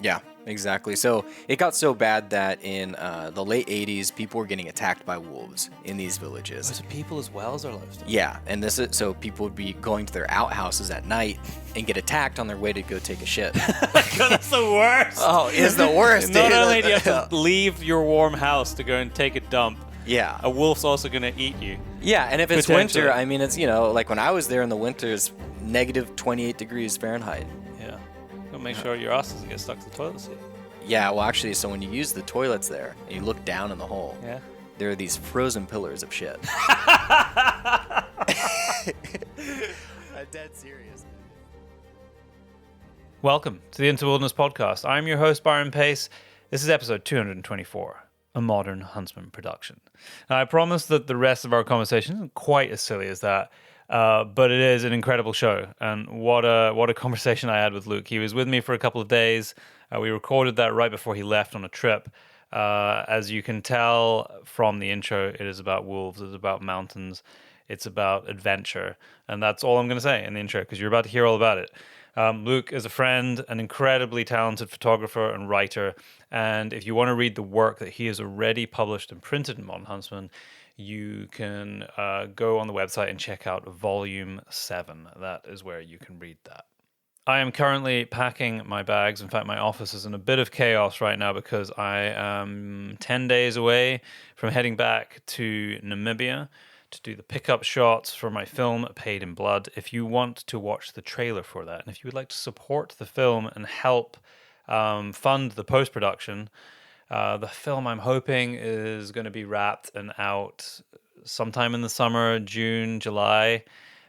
Yeah, exactly. So it got so bad that in the late 80s, people were getting attacked by wolves in these villages. Was it people as well as their livestock? Yeah, and this is so people would be going to their outhouses at night and get attacked on their way to go take a shit. God, that's the worst. Oh, it's the worst. Not dude. only do you have to leave your warm house to go and take a dump, Yeah. a wolf's also going to eat you. Yeah, and if it's Potentially. winter, I mean, it's, like when I was there in the winter, it's negative 28 degrees Fahrenheit. Yeah. Gotta make sure your ass doesn't get stuck to the toilet seat. Yeah, well, actually, so when you use the toilets there and you look down in the hole, Yeah. there are these frozen pillars of shit. I'm dead serious. Welcome to the Into Wilderness Podcast. I'm your host, Byron Pace. This is episode 224, a Modern Huntsman production. Now, I promise that the rest of our conversation isn't quite as silly as that, but it is an incredible show. And what a conversation I had with Luke. He was with me for a couple of days. We recorded that right before he left on a trip. As you can tell from the intro, it is about wolves, it's about mountains, it's about adventure. And that's all I'm going to say in the intro, because you're about to hear all about it. Luke is a friend, an incredibly talented photographer and writer. And if you want to read the work that he has already published and printed in Modern Huntsman, you can go on the website and check out Volume 7. That is where you can read that. I am currently packing my bags. In fact, my office is in a bit of chaos right now because I am 10 days away from heading back to Namibia to do the pickup shots for my film Paid in Blood. If you want to watch the trailer for that, and if you would like to support the film and help fund the post-production, the film I'm hoping is going to be wrapped and out sometime in the summer, June, July.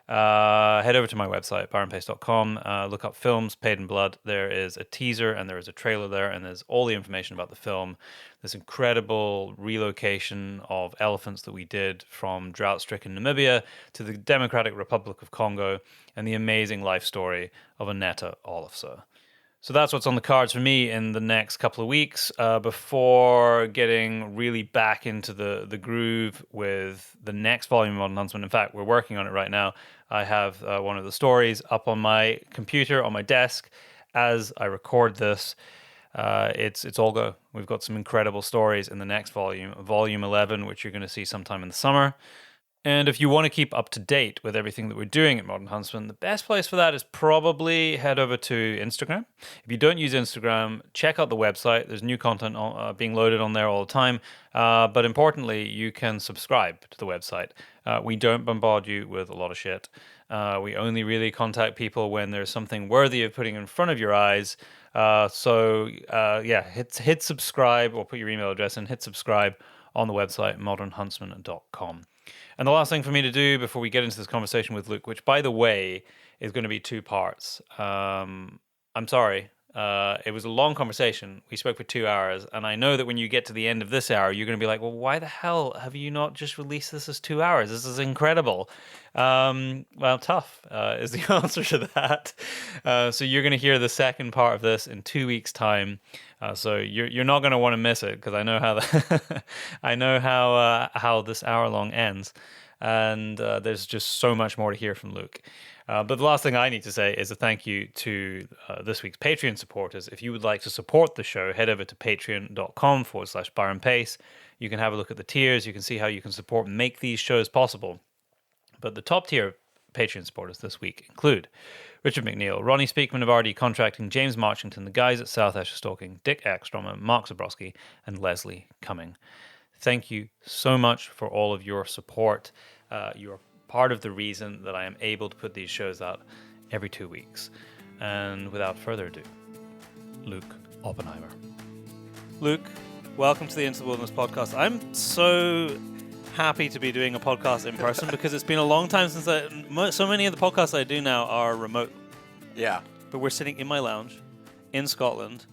Head over to my website, byronpace.com, look up films, Paid in Blood. There is a teaser and there is a trailer there, and there's all the information about the film. This incredible relocation of elephants that we did from drought-stricken Namibia to the Democratic Republic of Congo, and the amazing life story of Annetta Olofsson. So that's what's on the cards for me in the next couple of weeks before getting really back into the groove with the next volume of Modern Huntsman. In fact, we're working on it right now. I have one of the stories up on my computer, on my desk, as I record this. It's all go. We've got some incredible stories in the next volume, Volume 11, which you're going to see sometime in the summer. And if you want to keep up to date with everything that we're doing at Modern Huntsman, the best place for that is probably head over to Instagram. If you don't use Instagram, check out the website. There's new content being loaded on there all the time. But importantly, you can subscribe to the website. We don't bombard you with a lot of shit. We only really contact people when there's something worthy of putting in front of your eyes. So hit subscribe, or put your email address in, hit subscribe on the website, modernhuntsman.com. And the last thing for me to do before we get into this conversation with Luke, which, by the way, is going to be two parts. I'm sorry. It was a long conversation. We spoke for 2 hours. And I know that when you get to the end of this hour, you're going to be like, well, why the hell have you not just released this as 2 hours? This is incredible. Well, tough is the answer to that. So you're going to hear the second part of this in 2 weeks' time. So you're not going to want to miss it, because I know how this hour long ends, and there's just so much more to hear from Luke. But the last thing I need to say is a thank you to this week's Patreon supporters. If you would like to support the show, head over to patreon.com/Byron Pace. You can have a look at the tiers. You can see how you can support and make these shows possible. But the top tier Patreon supporters this week include Richard McNeil, Ronnie Speakman of RD Contracting, James Marchington, the guys at South Esher Stalking, Dick Ekstrom, Mark Zabrowski, and Leslie Cumming. Thank you so much for all of your support. You're part of the reason that I am able to put these shows out every 2 weeks. And without further ado, Luke Oppenheimer. Luke, welcome to the Into the Wilderness podcast. I'm so happy to be doing a podcast in person because it's been a long time since so many of the podcasts I do now are remote. Yeah. But we're sitting in my lounge in Scotland.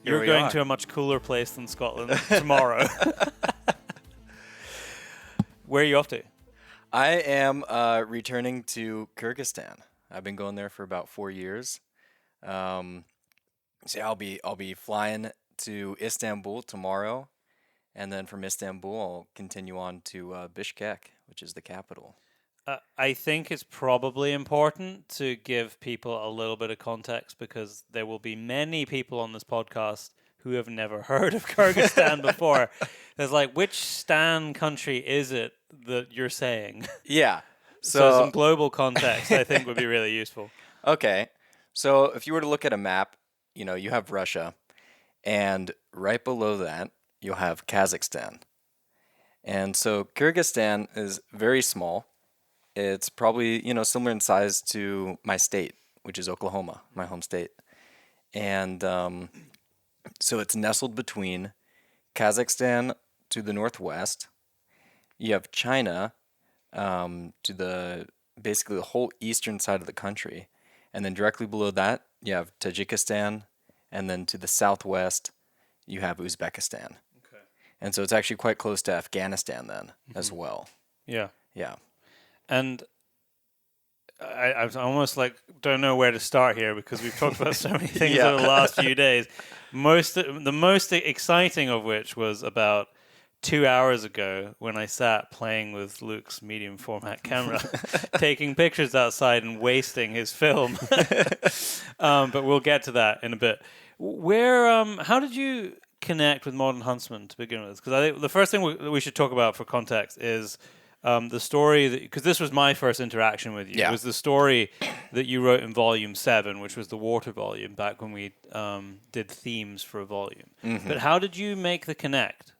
Here You're we going are. to a much cooler place than Scotland tomorrow. Where are you off to? I am returning to Kyrgyzstan. I've been going there for about 4 years. So I'll be flying to Istanbul tomorrow, and then from Istanbul I'll continue on to Bishkek, which is the capital. I think it's probably important to give people a little bit of context because there will be many people on this podcast who have never heard of Kyrgyzstan before. There's like, which Stan country is it that you're saying? Yeah. So some So, global context, I think, would be really useful. okay. So if you were to look at a map, you have Russia, and right below that, you'll have Kazakhstan. And so Kyrgyzstan is very small. It's probably, similar in size to my state, which is Oklahoma, my home state. And so it's nestled between Kazakhstan to the northwest. You have China to the basically the whole eastern side of the country. And then directly below that, you have Tajikistan. And then to the southwest, you have Uzbekistan. Okay. And so it's actually quite close to Afghanistan then as well. Yeah. Yeah. And I almost like don't know where to start here because we've talked about so many things Yeah. over the last few days. The most exciting of which was about 2 hours ago when I sat playing with Luke's medium format camera, taking pictures outside and wasting his film. But we'll get to that in a bit. How did you connect with Modern Huntsman to begin with? Because I think the first thing we should talk about for context is the story, because this was my first interaction with you, Yeah. was the story that you wrote in Volume 7, which was the water volume, back when we did themes for a volume. Mm-hmm. But how did you make the connect?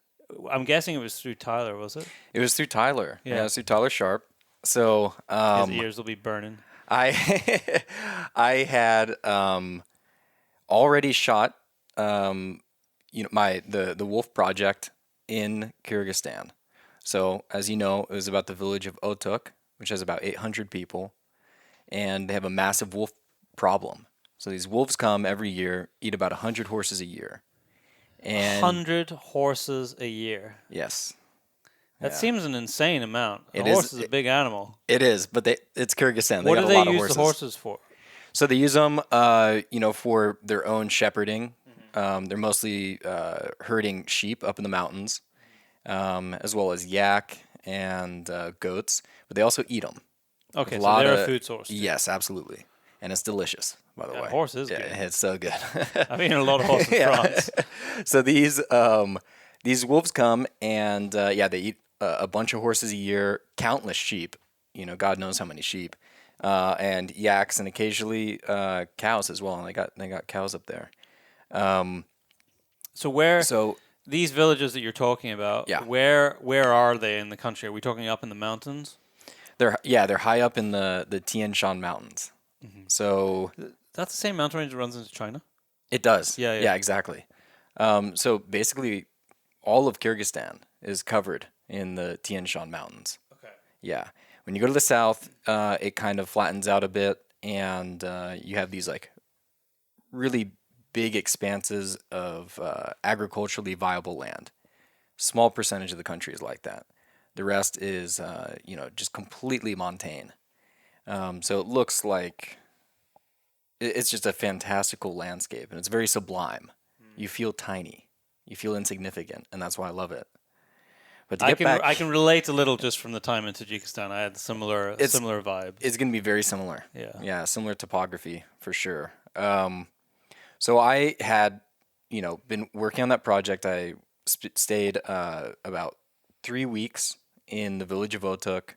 I'm guessing it was through Tyler, was it? It was through Tyler. Yeah. Yeah, it was through Tyler Sharp. So His ears will be burning. I I had already shot the wolf project in Kyrgyzstan. So as you know, it was about the village of Otuk, which has about 800 people, and they have a massive wolf problem. So these wolves come every year, eat about 100 horses a year. And 100 horses a year. yes. That Yeah. seems an insane amount. A It horse is- is a big animal. It is, but it's Kyrgyzstan. They What got do a they lot of use horses. the horses for? So they use them, for their own shepherding. They're mostly herding sheep up in the mountains, as well as yak and goats. But they also eat them. Okay, A so lot they're a of- food source. Too. Yes, absolutely, and it's delicious. By the Yeah, way, horse is yeah, good. it's so good. I've eaten a lot of horse in Yeah. France. So these wolves come and they eat a bunch of horses a year, countless sheep. God knows how many sheep, and yaks, and occasionally cows as well. And they got cows up there. So where So these villages that you're talking about, Yeah. where are they in the country? Are we talking up in the mountains? they're high up in the Tian Shan Mountains. So That's the same mountain range that runs into China. it does. Yeah, yeah. Yeah, exactly. So basically, all of Kyrgyzstan is covered in the Tian Shan Mountains. Okay. Yeah. When you go to the south, it kind of flattens out a bit, and you have these like really big expanses of agriculturally viable land. Small percentage of the country is like that. The rest is, just completely montane. So it looks like it's just a fantastical landscape, and it's very sublime. You feel tiny, you feel insignificant, and that's why I love it. But to get back, I can relate a little just from the time in Tajikistan. I had similar vibe. it's going to be very similar. Yeah. Yeah, similar topography for sure. So I had, been working on that project. I stayed about 3 weeks in the village of Otuk,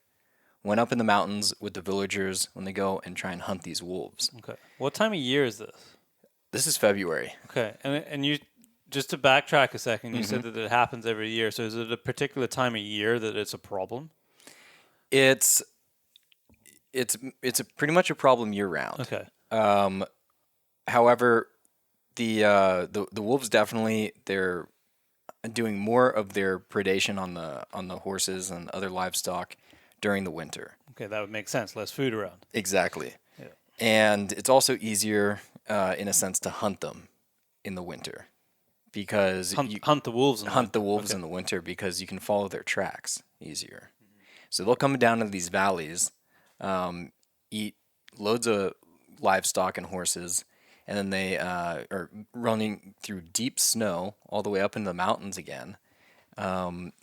went up in the mountains with the villagers when they go and try and hunt these wolves. Okay. What time of year is this? This is February. Okay. And you just to backtrack a second, you said Mm-hmm. that it happens every year. So is it a particular time of year that it's a problem? It's pretty much a problem year round. Okay. However, the wolves definitely they're doing more of their predation on the horses and other livestock during the winter. Okay, that would make sense. Less food around. Exactly. Yeah. And it's also easier, in a sense, to hunt them in the winter because you Hunt the wolves. hunt the wolves Okay. in the winter because you can follow their tracks easier. So they'll come down into these valleys, eat loads of livestock and horses, and then they are running through deep snow all the way up into the mountains again, and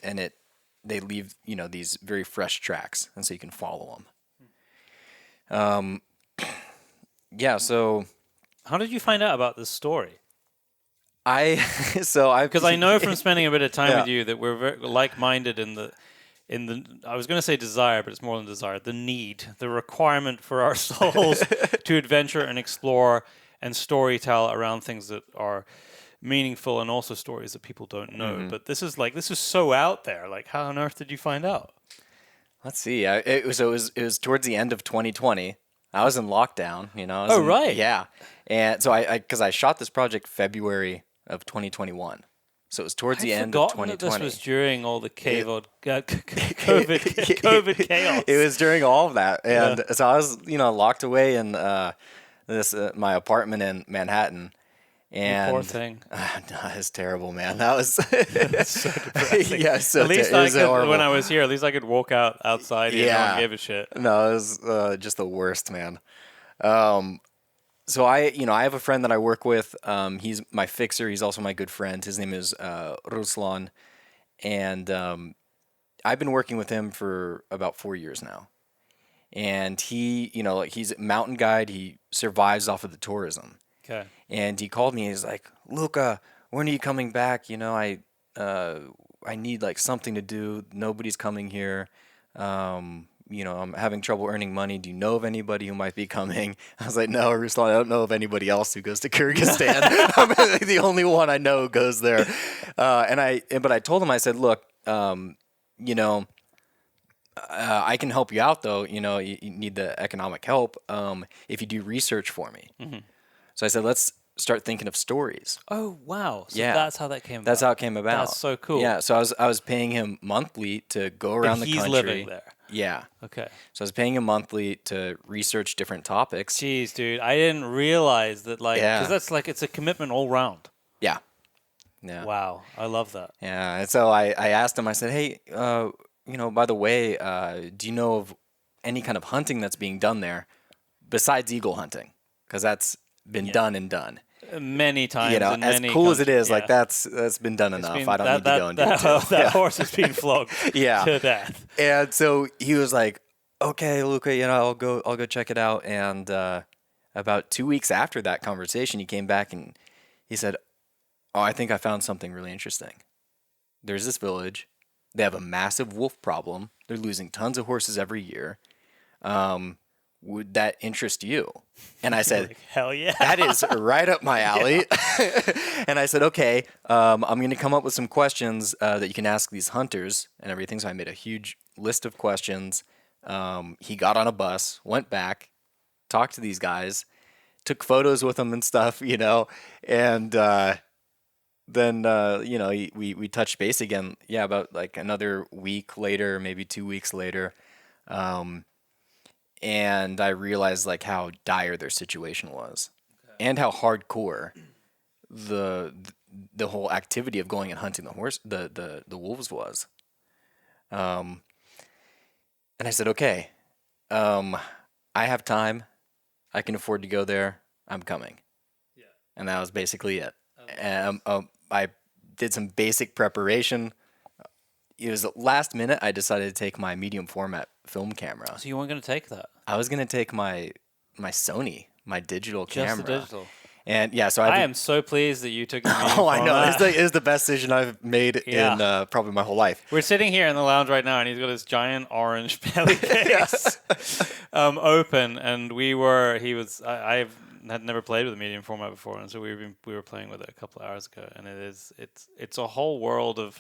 they leave these very fresh tracks, and so you can follow them. Um, yeah, so How did you find out about this story? I so I Because I know from spending a bit of time yeah. with you that we're very like-minded in the I was going to say desire, but it's more than desire. The need, the requirement for our souls to adventure and explore and storytell around things that are meaningful and also stories that people don't know. hmm But this is so out there. Like, how on earth did you find out? Let's see. It was towards the end of 2020. I was in lockdown, I was Oh, in right. yeah. And so because I shot this project February of 2021. So it was towards I'd the end of forgotten that this 2020. was during all the It, COVID it chaos. was during all of that. Yeah, And so I was, locked away in this my apartment in Manhattan. you poor And thing. it's terrible, man. That was That's so depressing. yeah, At least it I was could, when horrible. I was here, at least I could walk outside here. No one Yeah. gave a shit. No, it was just the worst, man. Um, so I have a friend that I work with. He's my fixer. He's also my good friend. His name is Ruslan, and I've been working with him for about 4 years now. And he, like he's a mountain guide. He survives off of the tourism. Okay. And he called me. He's like, "Luca, when are you coming back? Uh, I need like something to do. Nobody's coming here. I'm having trouble earning money. Do you know of anybody who might be coming?" I was like, "No, Ruslan, I don't know of anybody else who goes to Kyrgyzstan. I'm the only one I know who goes there." But I told him, I said, "Look, you know." I can help you out though. You need the economic help. If you do research for me. Hmm. So I said, let's start thinking of stories. Oh wow! So Yeah, that's how that came that's about. how it came That's about. so cool. Yeah, so I was paying him monthly to go And around the he's country. living there. Yeah, Okay. so I was paying him monthly to research different topics. Jeez, dude, I didn't realize that. Like, because Yeah, that's like it's a commitment all round. yeah, yeah, Wow, I love that. yeah. And so I asked him. I said, hey, by the way, do you know of any kind of hunting that's being done there besides eagle hunting? Because that's been Yeah. done and done. Many times in As many cool as it countries. is, like Yeah. that's been done It's enough. been I don't need to go and do it that too. that Yeah. horse has been flogged Yeah. to death. And so he was like, "Okay, Luca, I'll go check it out." And about 2 weeks after that conversation, he came back and he said, "Oh, I think I found something really interesting. There's this village. They have a massive wolf problem. They're losing tons of horses every year. Would that interest you?" And I said, Like, hell yeah. "That is right up my alley." And I said, "Okay, I'm going to come up with some questions that you can ask these hunters and everything." So I made a huge list of questions. He got on a bus, went back, talked to these guys, took photos with them and stuff, and then we touched base again. Yeah, about like another week later, maybe 2 weeks later. Um, and I realized like how dire their situation was, and how hardcore the the whole activity of going and hunting the wolves was. Um, and I said, okay, um, I have time, I can afford to go there. I'm coming, and that was basically it. I did some basic preparation. It was last minute. I decided to take my medium format film camera. So you weren't going to take that? I was gonna take my Sony, my digital Just the camera, digital. and yeah. So I I've am so pleased that you took the medium oh, I know. format. It's the best decision I've made Yeah. in probably my whole life. We're sitting here in the lounge right now, and he's got his giant orange belly case open, and I had never played with a medium format before, and so we were playing with it a couple of hours ago, and it's a whole world of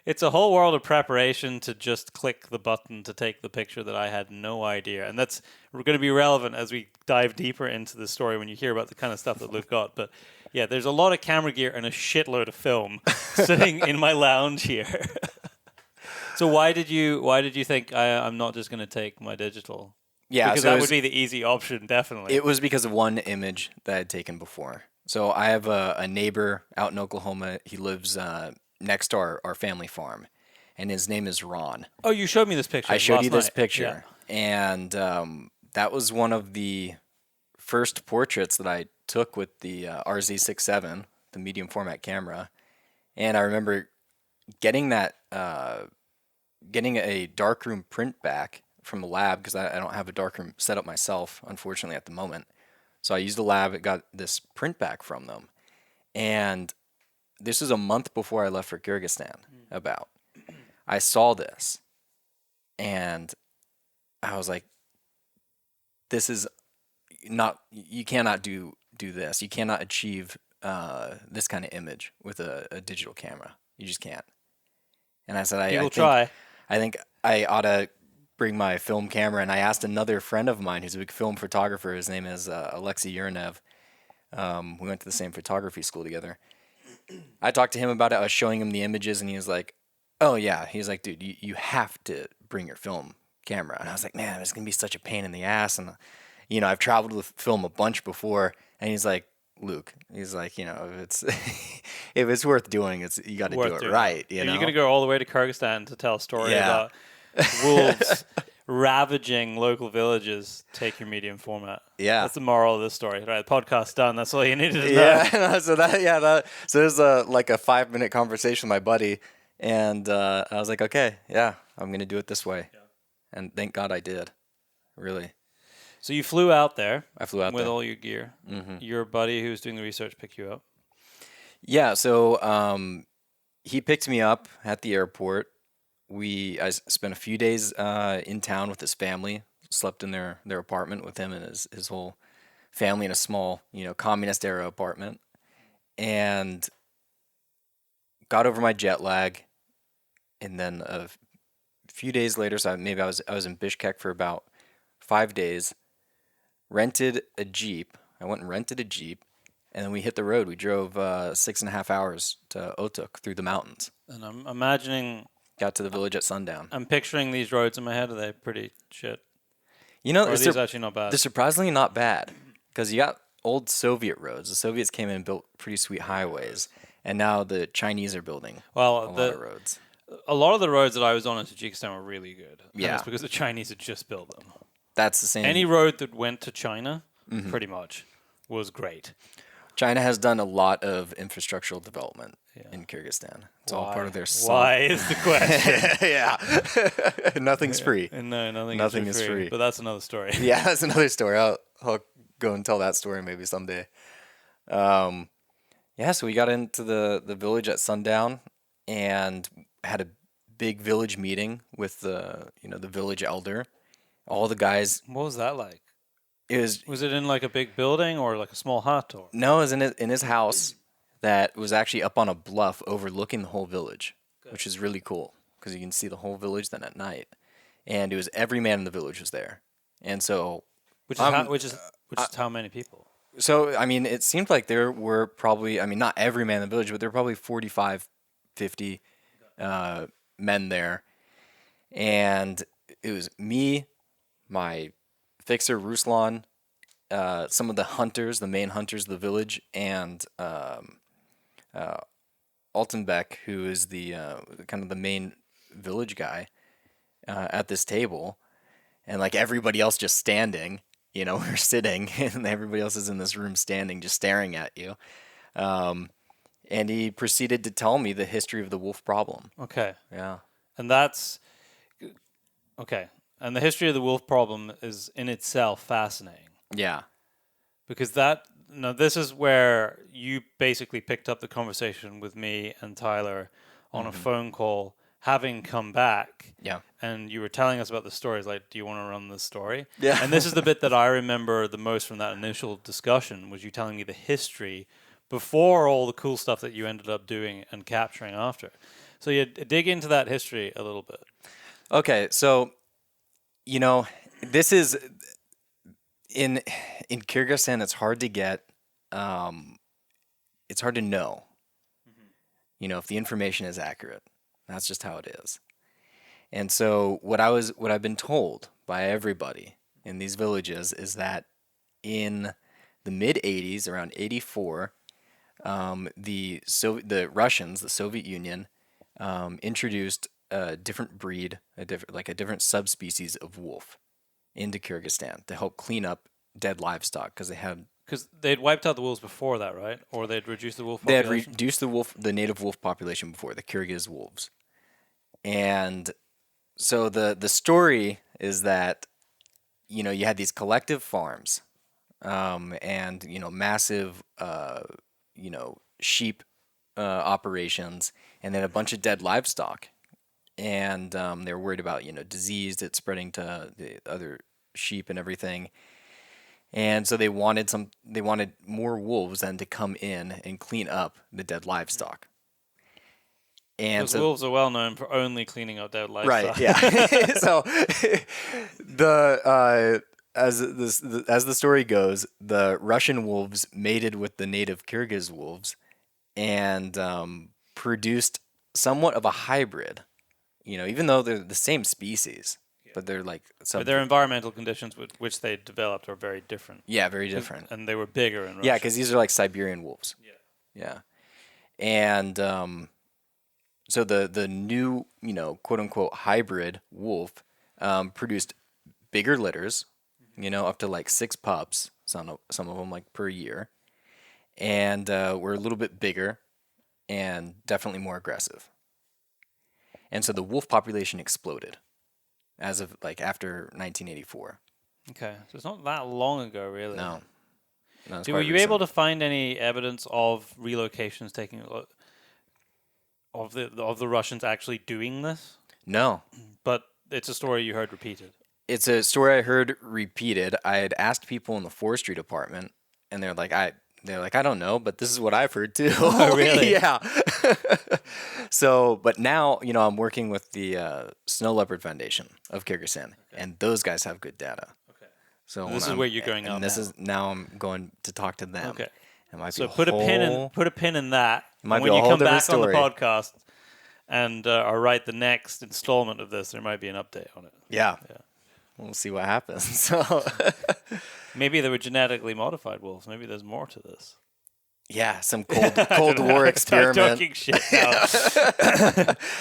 it's a whole world of preparation to just click the button to take the picture that I had no idea, and that's going to be relevant as we dive deeper into the story when you hear about the kind of stuff that Luke got, but. Yeah, there's a lot of camera gear and a shitload of film sitting in my lounge here. So why did you think I'm not just going to take my digital? Yeah, Because so that would be the easy option, definitely. it was because of one image that I had taken before. So I have a neighbor out in Oklahoma. He lives next to our family farm, and his name is Ron. Oh, you showed me this picture. I showed last you this night. picture, and that was one of the first portraits that I took with the RZ67, the medium format camera. And I remember getting that, getting a darkroom print back from the lab because I don't have a darkroom set up myself, unfortunately, at the moment. So I used the lab. It got this print back from them, and this was a month before I left for Kyrgyzstan. About I saw this, and I was like, "This is not. You cannot do this. You cannot achieve this kind of image with a digital camera. You just can't." And I said, People try. I think I ought to bring my film camera. And I asked another friend of mine who's a big film photographer. His name is Alexei Urinev. We went to the same photography school together. I talked to him about it. I was showing him the images, and he was like, "Oh yeah." He's like, "Dude, you have to bring your film camera." And I was like, "Man, it's gonna be such a pain in the ass." And I've traveled with film a bunch before. And he's like, "Luke," he's like, if it's if it's worth doing, you got to do it right. You're going to go all the way to Kyrgyzstan to tell a story Yeah. about wolves ravaging local villages. Take your medium format. Yeah. That's the moral of this story. Right, the podcast's done. That's all you needed to know. Yeah. So there's like a 5-minute conversation with my buddy, and I was like, okay, yeah, I'm gonna do it this way, and thank God I did. Really, So you flew out there I flew out with there. all your gear. Hmm. Your buddy who was doing the research picked you up. Yeah. So he picked me up at the airport. I spent a few days in town with his family. Slept in their apartment with him and his whole family in a small, communist era apartment, and got over my jet lag. And then a few days later, so maybe I was in Bishkek for about 5 days. Rented a Jeep. I went and rented a Jeep, and then we hit the road. We drove 6.5 hours to Otuk through the mountains. And I'm imagining, Got to the village at sundown. I'm picturing these roads in my head. Are they pretty shit? You know, Or are these actually not bad? they're surprisingly not bad because you got old Soviet roads. The Soviets came in and built pretty sweet highways, and now the Chinese are building a Well, lot of roads. a lot of the roads that I was on in Tajikistan were really good. And Yeah. that's because the Chinese had just built them. That's the same. Any road that went to China, Mm-hmm. pretty much, was great. China has done a lot of infrastructural development Yeah. in Kyrgyzstan. It's all part of their Why is the question? Yeah. Nothing's free. No, nothing Nothing is is free. But that's another story. Yeah, that's another story. I'll go and tell that story maybe someday. Yeah, so we got into the village at sundown and had a big village meeting with the village elder. All the guys. What was that like? It was Was it in like a big building or like a small hut? Or no, it was in his house that was actually up on a bluff overlooking the whole village, which is really cool because you can see the whole village then at night. And it was every man in the village was there, and so which is how many people? So, I mean, it seemed like there were probably, I mean, not every man in the village, but there were probably 45, 50 men there. And it was me, my fixer, Ruslan, some of the hunters, the main hunters of the village, and Altenbeck, who is the kind of the main village guy at this table. And like everybody else just standing. We're sitting, and everybody else is in this room standing, just staring at you. And he proceeded to tell me the history of the wolf problem. Okay. Yeah. And that's okay. And the history of the wolf problem is in itself fascinating Yeah. because this is where you basically picked up the conversation with me and Tyler on a phone call, having come back. Yeah. And you were telling us about the stories, like, do you want to run this story? Yeah. And this is the bit that I remember the most from that initial discussion, was you telling me the history before all the cool stuff that you ended up doing and capturing after. So you dig into that history a little bit. Okay, so this is in Kyrgyzstan. It's hard to get. It's hard to know. If the information is accurate. That's just how it is. And so what I've been told by everybody in these villages is that in the mid '80s, around '84, the Russians, the Soviet Union, introduced a different breed, a different subspecies of wolf into Kyrgyzstan to help clean up dead livestock because they'd wiped out the wolves before that, right? Or they'd reduced the wolf they population? had reduced the native wolf population before, the Kyrgyz wolves. And So the story is that you had these collective farms, and massive sheep operations, and then a bunch of dead livestock, and they were worried about disease that's spreading to the other sheep and everything, and so they wanted more wolves then to come in and clean up the dead livestock, and Because so wolves are well known for only cleaning up dead right, livestock. yeah. So the as the story goes, the Russian wolves mated with the native Kyrgyz wolves and produced somewhat of a hybrid. Even though they're the same species, but they're like But sub. their environmental conditions with which they developed are very different. Yeah, very different. And they were bigger in Yeah, Russia. because these are like Siberian wolves. Yeah, and so the new quote unquote hybrid wolf produced bigger litters, up to like 6 pups, some of them like per year, and were a little bit bigger and definitely more aggressive. And so the wolf population exploded as of like after 1984. Okay, so it's not that long ago, really. No, no, it's Were quite you able recent. to find any evidence of relocations taking of the Russians actually doing this? No, But it's a story you heard repeated. it's a story I heard repeated. I had asked people in the forestry department, and they're like, I don't know, but this is what I've heard too. Oh, really? Yeah. So, but now, I'm working with the Snow Leopard Foundation of Kyrgyzstan, and those guys have good data. Okay. So This is where you're going and out this now. is now I'm going to talk to them. Okay. It might So be a put a pin in that. might And be when a you whole come different back on the story. podcast and or write the next installment of this, there might be an update on it. Yeah. Yeah. We'll see what happens. So Maybe they were genetically modified wolves. Maybe there's more to this. yeah, some Cold War Start experiment. talking shit now.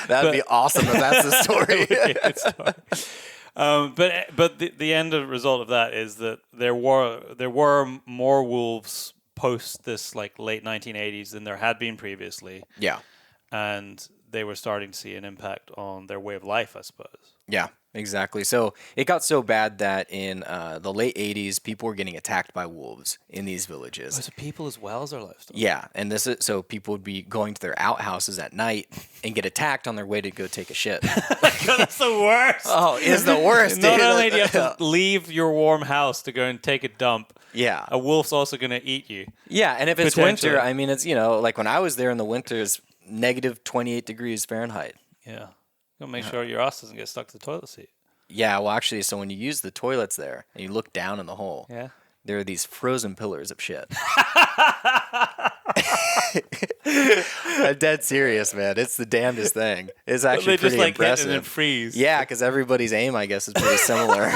That'd be awesome if that's the story. Good story. But the end result of that is that there were more wolves post this like late 1980s than there had been previously, Yeah. and they were starting to see an impact on their way of life, I suppose. Yeah, exactly. So it got so bad that in the late 80s, people were getting attacked by wolves in these villages. So people as well as their lifestyle. Yeah, and this is so people would be going to their outhouses at night and get attacked on their way to go take a shit. God, that's the worst. Oh, it's the worst. Not dude. only do you have to leave your warm house to go and take a dump, Yeah. a wolf's also going to eat you. Yeah, and if it's Potentially. winter, I mean, it's, like when I was there in the winter, it's negative 28 degrees Fahrenheit. Yeah. Gotta make sure your ass doesn't get stuck to the toilet seat. Yeah, well, actually, so when you use the toilets there and you look down in the hole, Yeah. there are these frozen pillars of shit. I'm dead serious, man. It's the damnedest thing. It's actually They just pretty like hit impressive. and then freeze. Yeah, because everybody's aim, I guess, is pretty similar.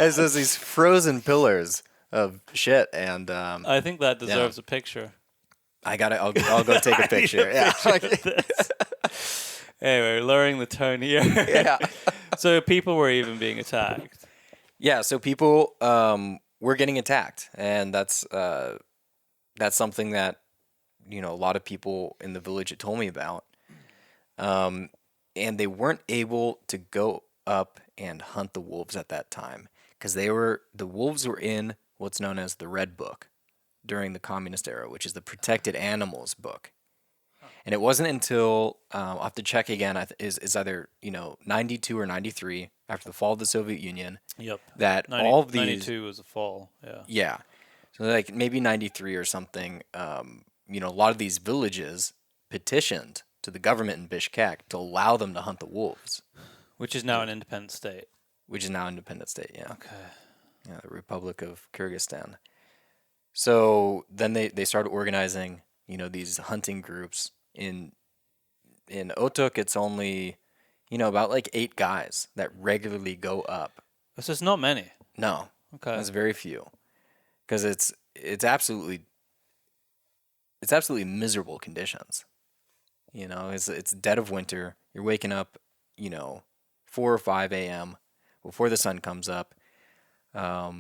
It's just these frozen pillars of shit, and I think that deserves a picture. I'll go take a picture. Yeah. Anyway, lowering the tone here. Yeah. So people were even being attacked. Yeah, so people were getting attacked, and that's something that a lot of people in the village had told me about, and they weren't able to go up and hunt the wolves at that time because the wolves were in what's known as the Red Book during the communist era, which is the protected animals book. And it wasn't until I'll have to check again. Is either 92 or 93 after the fall of the Soviet Union. Yep. That all of these 92 was a fall. Yeah. yeah, so like maybe 93 or something. A lot of these villages petitioned to the government in Bishkek to allow them to hunt the wolves, Which is now an independent state. which is now an independent state. Yeah, Okay. yeah, the Republic of Kyrgyzstan. So then they started organizing these hunting groups in Otuk. It's only about like 8 guys that regularly go up. So it's not many. No, Okay. it's very few, because it's absolutely miserable conditions. It's dead of winter. You're waking up 4 or 5 a.m. before the sun comes up. I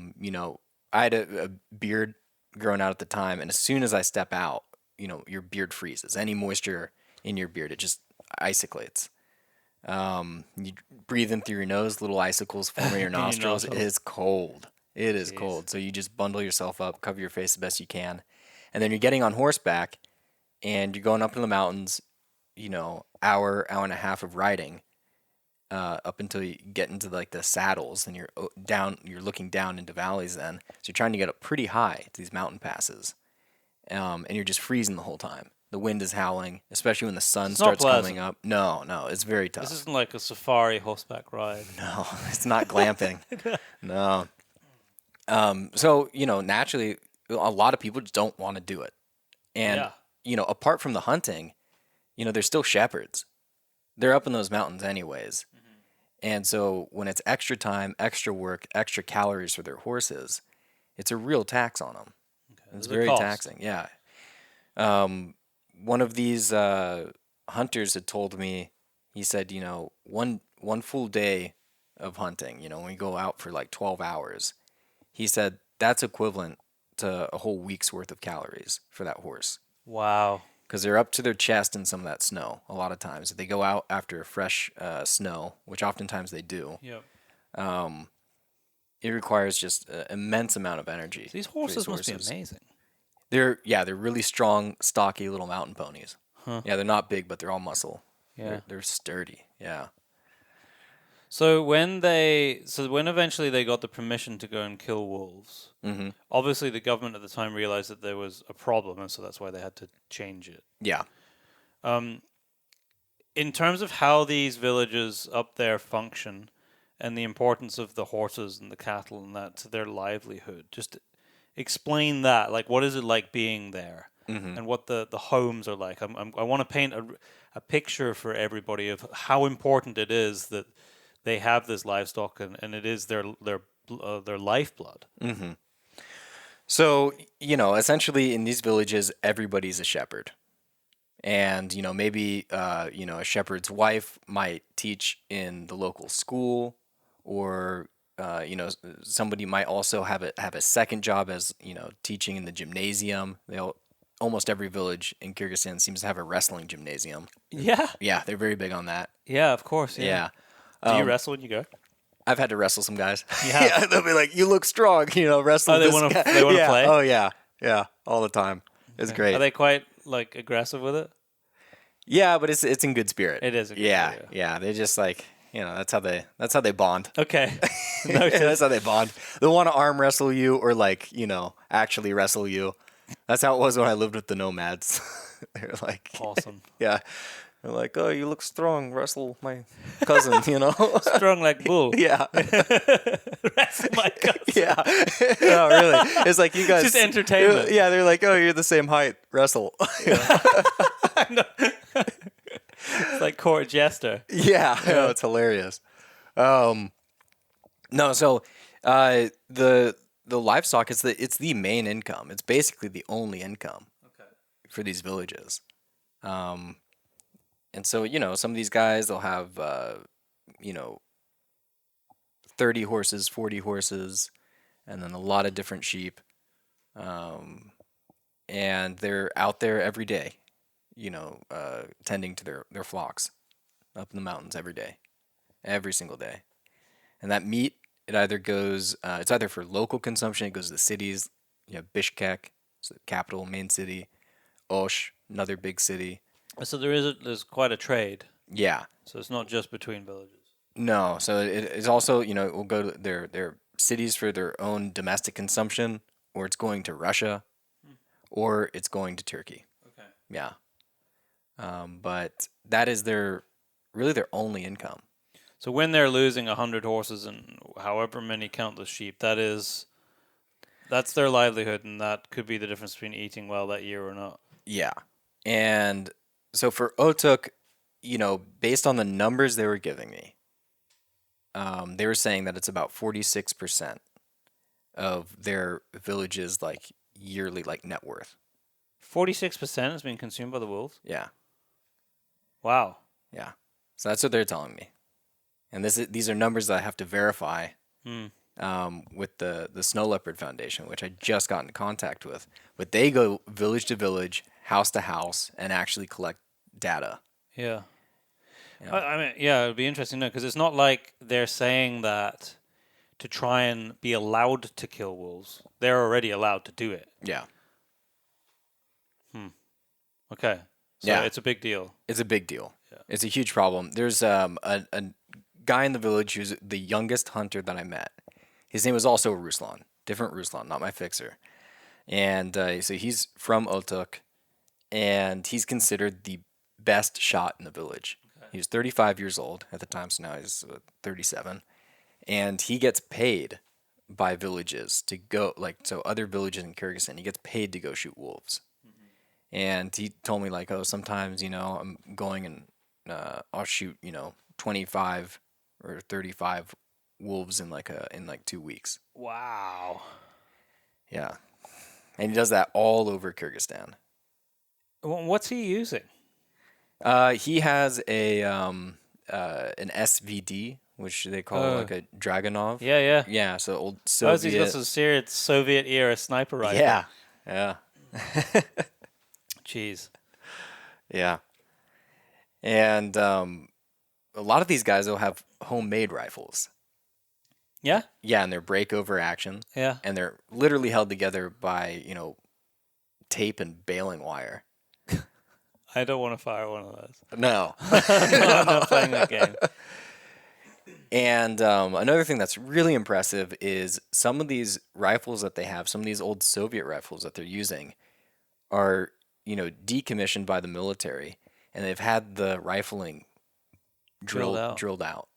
had a beard grown out at the time, and as soon as I step out, your beard freezes. Any moisture in your beard, it just iciculates. You breathe in through your nose, little icicles form in your In your nostrils. It nostrils. is cold. It is Jeez. cold. So you just bundle yourself up, cover your face the best you can. And then you're getting on horseback and you're going up in the mountains, hour and a half of riding, up until you get into like the saddles and you're looking down into valleys then. So you're trying to get up pretty high to these mountain passes. And you're just freezing the whole time. The wind is howling, especially when the sun It's not starts coming pleasant. up. No, no, it's very This tough. isn't like a safari horseback ride. No, it's not glamping. No. So, naturally, a lot of people just don't want to do it. And, Yeah. Apart from the hunting, they're still shepherds. They're up in those mountains anyways. And so when it's extra time, extra work, extra calories for their horses, it's a real tax on them. Okay. It's There's a very cost. taxing. Yeah. One of these hunters had told me, he said, one full day of hunting, when we go out for like 12 hours, he said that's equivalent to a whole week's worth of calories for that horse. Wow. Because they're up to their chest in some of that snow a lot of times. If they go out after fresh snow, which oftentimes they do, Yep. it requires just an immense amount of energy. These for these horses must be amazing. They're really strong, stocky little mountain ponies. Huh. Yeah, they're not big, but they're all muscle. Yeah. They're sturdy. Yeah. So when eventually they got the permission to go and kill wolves, Mm-hmm. obviously the government at the time realized that there was a problem, and so that's why they had to change it. Yeah. In terms of how these villages up there function, and the importance of the horses and the cattle and that to their livelihood, just explain that. Like, what is it like being there, and what the homes are like? I want to paint a picture for everybody of how important it is that they have this livestock, and it is their lifeblood. So, essentially in these villages, everybody's a shepherd. And, maybe, a shepherd's wife might teach in the local school, or, somebody might also have a second job as, teaching in the gymnasium. Almost every village in Kyrgyzstan seems to have a wrestling gymnasium. Yeah, Yeah, they're very big on that. yeah, of course. Yeah. Yeah. Do you wrestle when you go? I've had to wrestle some guys. You have? Yeah, they'll be like, "You look strong," wrestle Oh, they this wanna- guy. they wanna Yeah. play? Oh yeah, yeah, all the time. It's Okay. great. Are they quite like aggressive with it? Yeah, but it's in good spirit. It is a good Yeah, spirit, yeah. They just like that's how they bond. Okay. That's how they bond. They want to arm wrestle you or actually wrestle you. That's how it was when I lived with the nomads. They're like, Awesome. yeah. They're like, "Oh, you look strong. Wrestle my cousin," Strong like bull. Yeah. Wrestle my cousin. Yeah. No, really. It's like you guys. Just entertainment. Yeah, they're like, "Oh, you're the same height. Wrestle." It's like court jester. Yeah. No, it's hilarious. No, so the livestock it's the main income. It's basically the only income for these villages. And so, some of these guys, they'll have, 30 horses, 40 horses, and then a lot of different sheep. And they're out there every day, tending to their flocks up in the mountains every single day. And that meat, it either goes, it's either for local consumption, it goes to the cities. You have Bishkek, it's the capital, main city. Osh, another big city. So there's quite a trade. Yeah. So it's not just between villages. No, so it's also, it will go to their cities for their own domestic consumption, or it's going to Russia, or it's going to Turkey. Okay. Yeah. But that is really their only income. So when they're losing 100 horses and however many countless sheep, that's their livelihood, and that could be the difference between eating well that year or not. Yeah. And so for Otuk, based on the numbers they were giving me, they were saying that it's about 46% of their village's yearly net worth. 46% has been consumed by the wolves? Yeah. Wow. Yeah. So that's what they're telling me. And these are numbers that I have to verify with the Snow Leopard Foundation, which I just got in contact with. But they go village to village, house to house, and actually collect data. Yeah. Yeah. I mean, yeah, it'd be interesting to know because it's not like they're saying that to try and be allowed to kill wolves. They're already allowed to do it. Yeah. Hmm. Okay. So Yeah. it's a big deal. It's a big deal. Yeah. It's a huge problem. There's a guy in the village who's the youngest hunter that I met. His name was also Ruslan. Different Ruslan, not my fixer. And so he's from Otuk, and he's considered the best shot in the village. Okay. He was 35 years old at the time, so now he's 37. And he gets paid by villages to go, like, so other villages in Kyrgyzstan, he gets paid to go shoot wolves. And he told me, like, oh, sometimes, I'm going and I'll shoot, 25 or 35 wolves in like 2 weeks. Wow. Yeah. And he does that all over Kyrgyzstan. What's he using? He has an SVD, which they call like a Dragunov. Yeah, yeah. Yeah, so old Oh, so he's got Soviet. some serious Soviet era sniper rifle. Yeah, yeah, Jeez. yeah. And a lot of these guys will have homemade rifles. Yeah? Yeah, and they're breakover action, Yeah. and they're literally held together by tape and baling wire. I don't want to fire one of those. No. I'm not playing that game. And another thing that's really impressive is some of these rifles that they have, some of these old Soviet rifles that they're using, are decommissioned by the military, and they've had the rifling drilled out.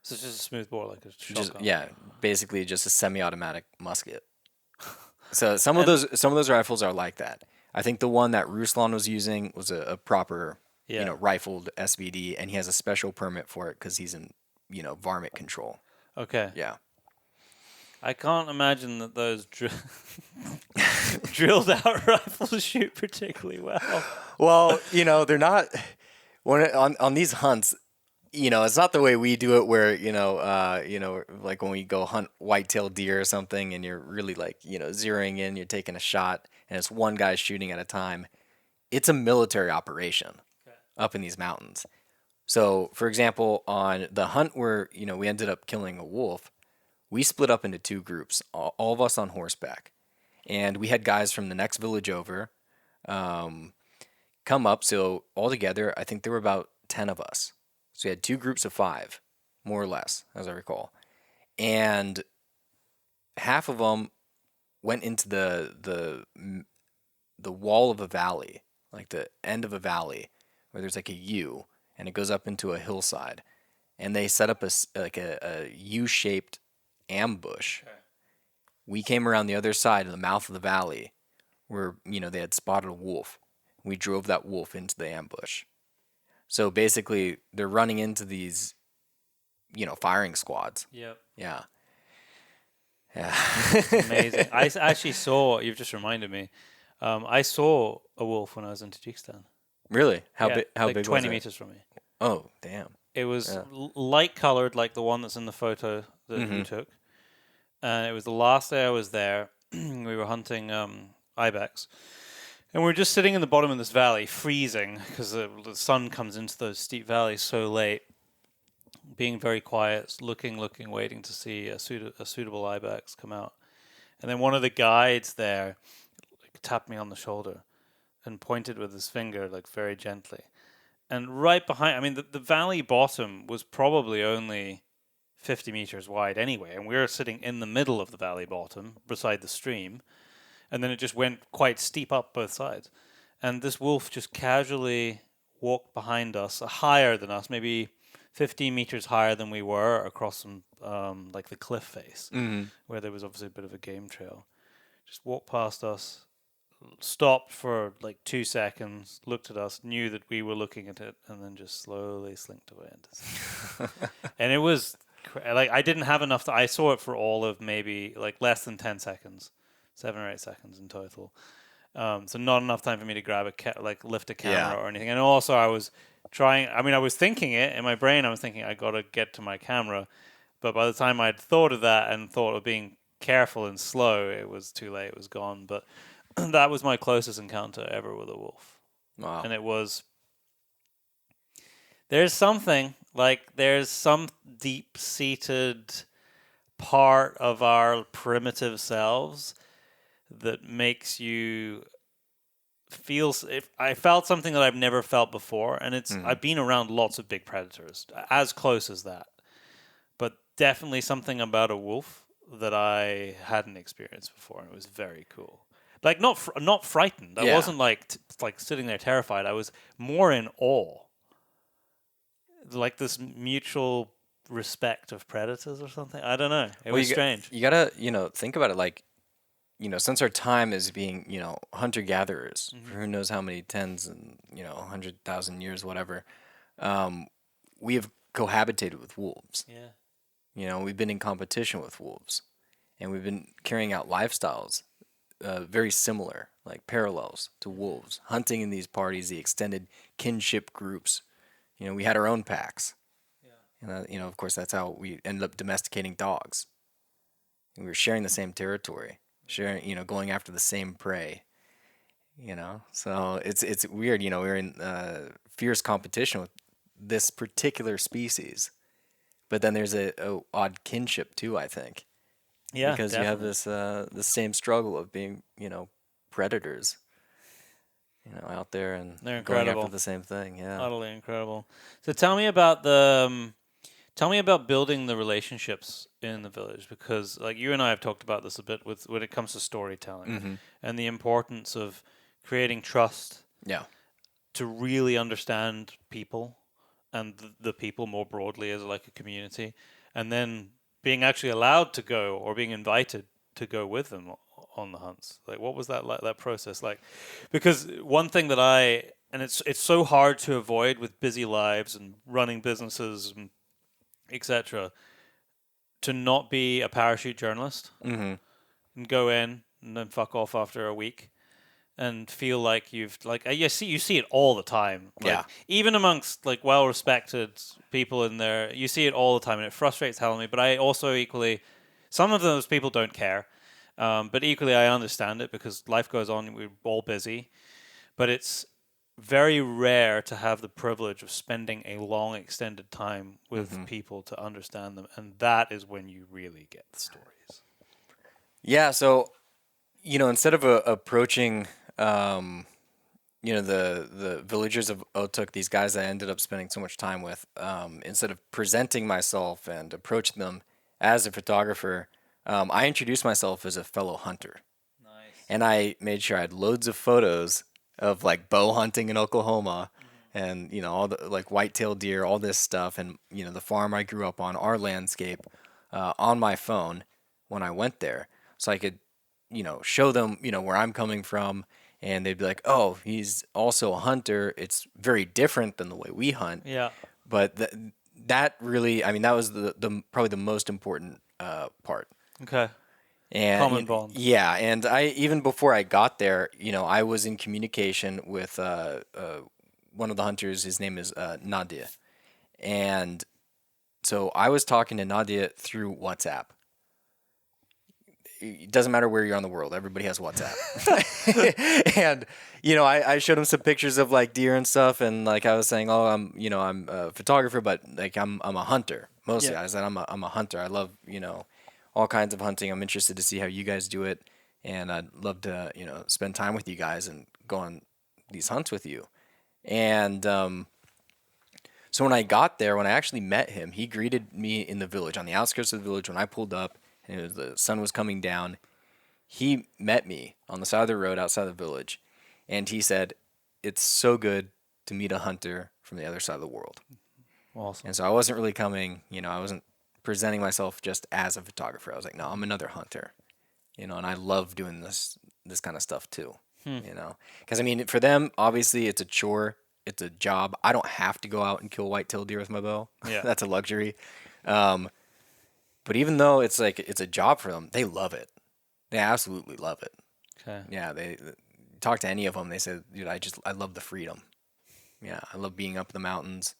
So it's just a smooth bore like a Just shotgun. yeah, basically just a semi-automatic musket. So some of those rifles are like that. I think the one that Ruslan was using was a proper rifled SVD, and he has a special permit for it because he's in varmint control. Okay. Yeah. I can't imagine that those drilled out rifles shoot particularly well. Well, they're not on these hunts. It's not the way we do it, where like when we go hunt whitetail deer or something, and you're really like zeroing in, you're taking a shot, and it's one guy shooting at a time. It's a military operation up in these mountains. So, for example, on the hunt where we ended up killing a wolf, we split up into two groups, all of us on horseback, and we had guys from the next village over come up. So altogether, I think there were about 10 of us. So we had two groups of 5, more or less, as I recall, and half of them went into the wall of a valley, like the end of a valley, where there's like a U, and it goes up into a hillside, and they set up a U-shaped ambush. Okay. We came around the other side of the mouth of the valley, where they had spotted a wolf. We drove that wolf into the ambush. So basically, they're running into these, firing squads. Yep. Yeah. Yeah. Amazing. I actually saw, you've just reminded me, I saw a wolf when I was in Tajikistan. Really? How big? How like big 20 was it? meters from me. Oh, damn. It was light colored, like the one that's in the photo that you took. And it was the last day I was there. We were hunting ibex. And we were just sitting in the bottom of this valley, freezing, because the sun comes into those steep valleys so late. Being very quiet, looking, waiting to see a suitable ibex come out. And then one of the guides there tapped me on the shoulder and pointed with his finger, like very gently. And right behind, I mean, the valley bottom was probably only 50 meters wide anyway, and we were sitting in the middle of the valley bottom, beside the stream, and then it just went quite steep up both sides. And this wolf just casually walked behind us, higher than us, maybe 15 meters higher than we were, across some, like the cliff face, where there was obviously a bit of a game trail. Just walked past us, stopped for like 2 seconds, looked at us, knew that we were looking at it, and then just slowly slinked away into and it was like I didn't have enough. I saw it for all of maybe like less than 10 seconds, 7 or 8 seconds in total. So not enough time for me to grab lift a camera or anything. And also I was trying. I mean, I was thinking it in my brain. I was thinking I got to get to my camera, but by the time I'd thought of that and thought of being careful and slow, it was too late. It was gone. But that was my closest encounter ever with a wolf. Wow. And it was There's something like there's some deep-seated part of our primitive selves that makes you feel. If I felt something that I've never felt before, and it's Hmm. I've been around lots of big predators, as close as that, but definitely something about a wolf that I hadn't experienced before, and it was very cool. Like not frightened. I Yeah. wasn't like like sitting there terrified. I was more in awe, like this mutual respect of predators or something. I don't know. It Well, was strange. you gotta, think about it like, since our time as being, hunter gatherers Hmm. for who knows how many tens and, 100,000 years, whatever, um, we have cohabitated with wolves. Yeah. We've been in competition with wolves, and we've been carrying out lifestyles very similar, like parallels to wolves, hunting in these parties, the extended kinship groups. We had our own packs, and of course, that's how we ended up domesticating dogs. And we were sharing the same territory, sharing, going after the same prey. So it's weird. We're in fierce competition with this particular species, but then there's a odd kinship too, I think, Yeah, because you have definitely. this the same struggle of being, predators, out there and They're going after incredible. the same thing. Yeah. Utterly incredible. So tell me about the tell me about building the relationships in the village, because like you and I have talked about this a bit with when it comes to storytelling Hmm. and the importance of creating trust Yeah. to really understand people and the people more broadly as like a community, and then being actually allowed to go or being invited to go with them on the hunts. Like, what was that like, that process like? Because one thing that and it's so hard to avoid with busy lives and running businesses and etc. to not be a parachute journalist Hmm. and go in and then fuck off after a week and feel like you've like you see it all the time, like Yeah. even amongst like well respected people in there, you see it all the time, and it frustrates hell of me. But I also equally, some of those people don't care, but equally I understand it because life goes on, we're all busy. But it's very rare to have the privilege of spending a long extended time with Hmm. people to understand them, and that is when you really get the stories. Yeah. So, instead of approaching, um, the villagers of Otuk, these guys I ended up spending so much time with, instead of presenting myself and approaching them as a photographer, I introduced myself as a fellow hunter. Nice. And I made sure I had loads of photos of like bow hunting in Oklahoma and, all the like white-tailed deer, all this stuff, and, the farm I grew up on, our landscape, on my phone when I went there. So I could, show them, where I'm coming from, and they'd be like, "Oh, he's also a hunter. It's very different than the way we hunt." Yeah. But that really, I mean, that was the probably the most important part. Okay. And Common bond. yeah, and I even before I got there, I was in communication with one of the hunters. His name is Nadia, and so I was talking to Nadia through WhatsApp. It doesn't matter where you're on the world, everybody has WhatsApp. And I showed him some pictures of like deer and stuff, and like I was saying, oh, I'm a photographer, but like I'm a hunter mostly. Yeah. I said I'm a hunter. I love all kinds of hunting. I'm interested to see how you guys do it, and I'd love to spend time with you guys and go on these hunts with you. And so when I got there, when I actually met him, he greeted me in the village on the outskirts of the village when I pulled up, and the sun was coming down. He met me on the side of the road outside the village, and he said, "It's so good to meet a hunter from the other side of the world." And Awesome. so I wasn't really coming, I wasn't presenting myself just as a photographer. I was like, no, I'm another hunter, and I love doing this kind of stuff too, Hmm. because I mean, for them, obviously, it's a chore, it's a job. I don't have to go out and kill white-tailed deer with my bow. Yeah. That's a luxury. Um, but even though it's like it's a job for them, they love it. They absolutely love it. Okay. Yeah, they talk to any of them. They say, dude, I love the freedom. Yeah, I love being up in the mountains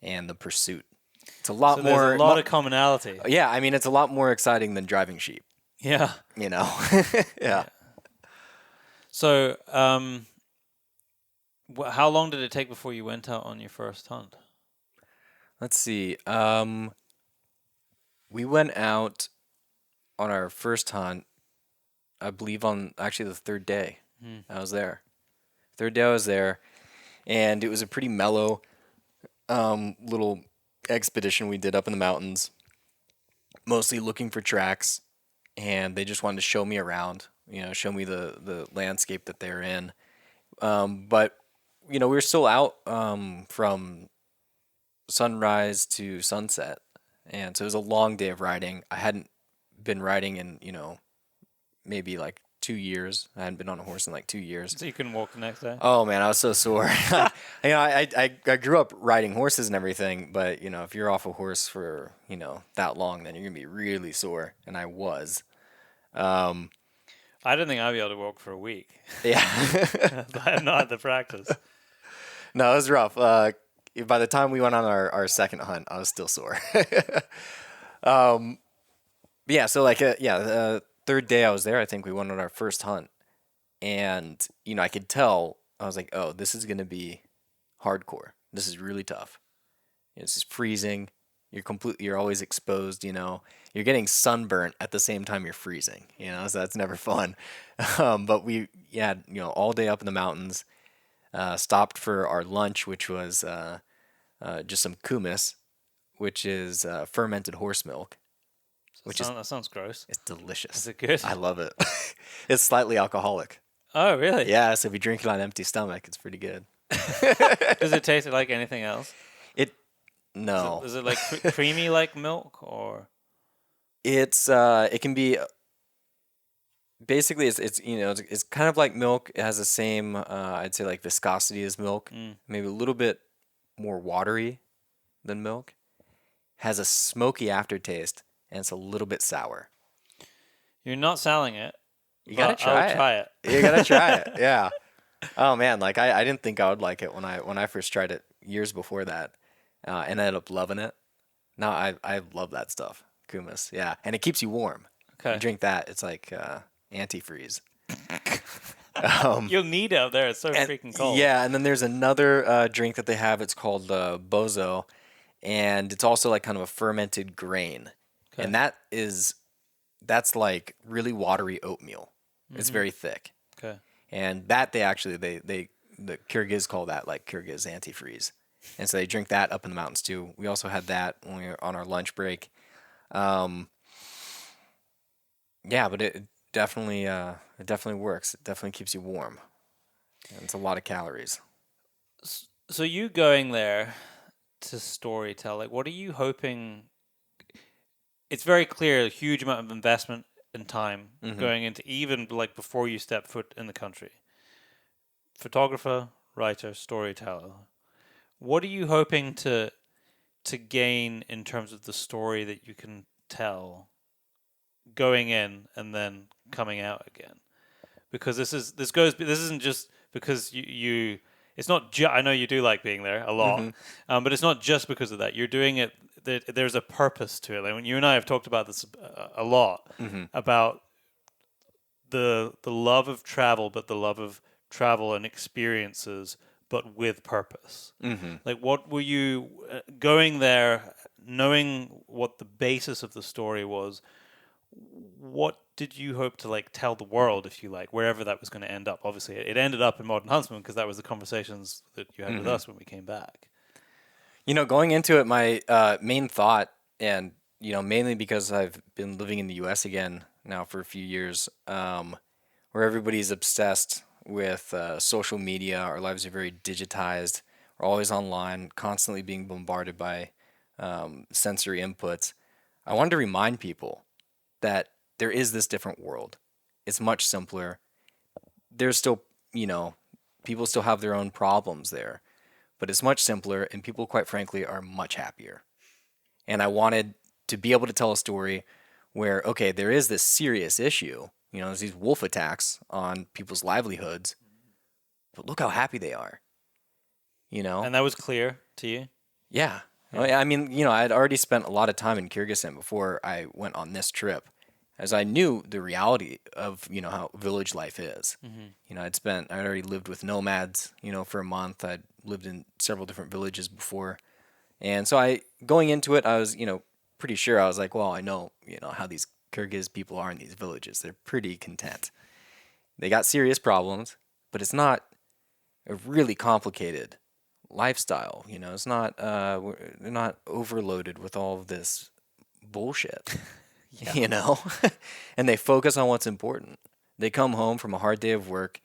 and the pursuit. It's a lot So there's a more. lot of commonality. Yeah, I mean, it's a lot more exciting than driving sheep. Yeah. You know. Yeah. Yeah. So, how long did it take before you went out on your first hunt? Let's see. We went out on our first hunt, I believe on actually the third day Hmm. I was there. Third day I was there, and it was a pretty mellow little expedition we did up in the mountains, mostly looking for tracks, and they just wanted to show me around, show me the landscape that they're in. But we were still out from sunrise to sunset, and so it was a long day of riding. I hadn't been riding in maybe like 2 years. I hadn't been on a horse in like 2 years. So you couldn't walk the next day? Oh man, I was so sore. I grew up riding horses and everything, but if you're off a horse for that long, then you're gonna be really sore, and I was. Um, I don't think I'd be able to walk for a week. yeah, I have not had the practice. no, it was rough. By the time we went on our second hunt, I was still sore. Yeah, so like the third day I was there, I think we went on our first hunt, and I could tell I was like, oh, this is gonna be hardcore. This is really tough. It's just freezing. You're always exposed. You're getting sunburnt at the same time you're freezing. So that's never fun. But we had all day up in the mountains. Stopped for our lunch, which was just some kumis, which is fermented horse milk, which is That sounds gross. it's delicious. Is it good? I love it. It's slightly alcoholic. Oh, really? Yeah, so if you drink it on an empty stomach, it's pretty good. Does it taste like anything else? It no. Is it like creamy like milk or? It can be basically it's kind of like milk. It has the same I'd say like viscosity as milk, Mm. maybe a little bit more watery than milk. Has a smoky aftertaste and it's a little bit sour. You're not selling it. You gotta But try I'll it. try it. You gotta try it. Yeah. Oh man, like I didn't think I would like it when I first tried it years before that, and I ended up loving it. Now I love that stuff, kumis. Yeah, and it keeps you warm. You Okay. drink that, it's like antifreeze. You'll need it out there. It's so And freaking cold. yeah, and then there's another drink that they have. It's called bozo, and it's also like kind of a fermented grain, Okay. and that's like really watery oatmeal. It's very thick. Okay. And that they the Kyrgyz call that like Kyrgyz antifreeze, and so they drink that up in the mountains too. We also had that when we were on our lunch break. Yeah, but it definitely works. It definitely keeps you warm, and it's a lot of calories. So you going there to storytell, like what are you hoping? It's very clear a huge amount of investment and time going into even like before you step foot in the country. Photographer, writer, storyteller. What are you hoping to gain in terms of the story that you can tell going in and then coming out again? Because this isn't just because you it's not I know you do like being there a lot, but it's not just because of that. You're doing it. There's a purpose to it. Like when you and I have talked about this a lot about the love of travel, but the love of travel and experiences, but with purpose. Like, what were you going there, knowing what the basis of the story was? What did you hope to like tell the world, if you like, wherever that was going to end up? Obviously, it ended up in Modern Huntsman because that was the conversations that you had with us when we came back. Going into it, my main thought, and mainly because I've been living in the U.S. again now for a few years, where everybody's obsessed with social media. Our lives are very digitized. We're always online, constantly being bombarded by sensory inputs. I wanted to remind people that there is this different world. It's much simpler. There's still, people still have their own problems there, but it's much simpler, and people, quite frankly, are much happier. And I wanted to be able to tell a story where, okay, there is this serious issue. There's these wolf attacks on people's livelihoods, but look how happy they are. And that was clear to you? Yeah. I mean, I'd already spent a lot of time in Kyrgyzstan before I went on this trip, as I knew the reality of, how village life is. I'd already lived with nomads, for a month. I'd lived in several different villages before, And so going into it, I was, pretty sure. I was like, well, I know, how these Kyrgyz people are in these villages. They're pretty content. They got serious problems, but it's not a really complicated lifestyle. It's not, they're not overloaded with all of this bullshit, Yeah. and they focus on what's important. They come home from a hard day of work.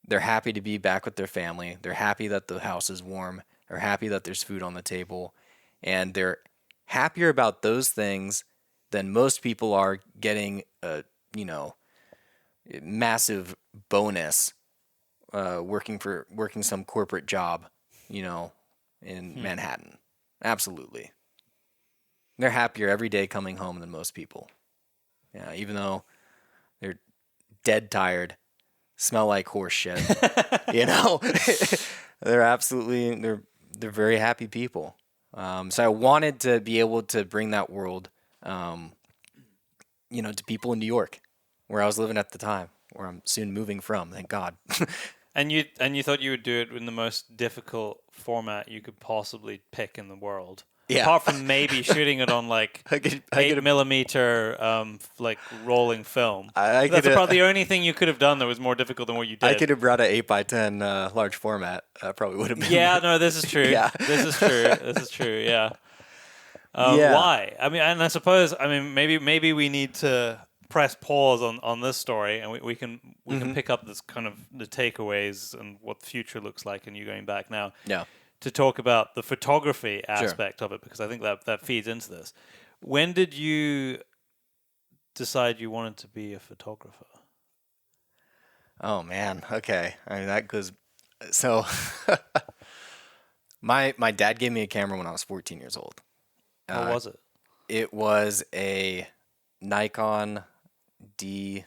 They're happy to be back with their family. They're happy that the house is warm. They're happy that there's food on the table. And they're happier about those things than most people are getting a, massive bonus working some corporate job, in Manhattan. Absolutely. They're happier every day coming home than most people. Yeah, even though they're dead tired, smell like horse shit. They're very happy people. So I wanted to be able to bring that world, to people in New York, where I was living at the time, where I'm soon moving from. Thank God. And you thought you would do it in the most difficult format you could possibly pick in the world. Yeah. Apart from maybe shooting it on like I could 8mm like rolling film. That's probably the only thing you could have done that was more difficult than what you did. I could have brought an 8x10 large format. Probably would have been. Yeah, no, this is true. Yeah. This is true. This is true. Yeah. Yeah. Why? I mean, and I suppose maybe we need to press pause on this story, and we can pick up this kind of the takeaways and what the future looks like, and you going back now. Yeah. To talk about the photography aspect of it, because I think that feeds into this. When did you decide you wanted to be a photographer? Oh man. Okay. I mean that goes. So, my dad gave me a camera when I was 14 years old. What was it? It was a Nikon D40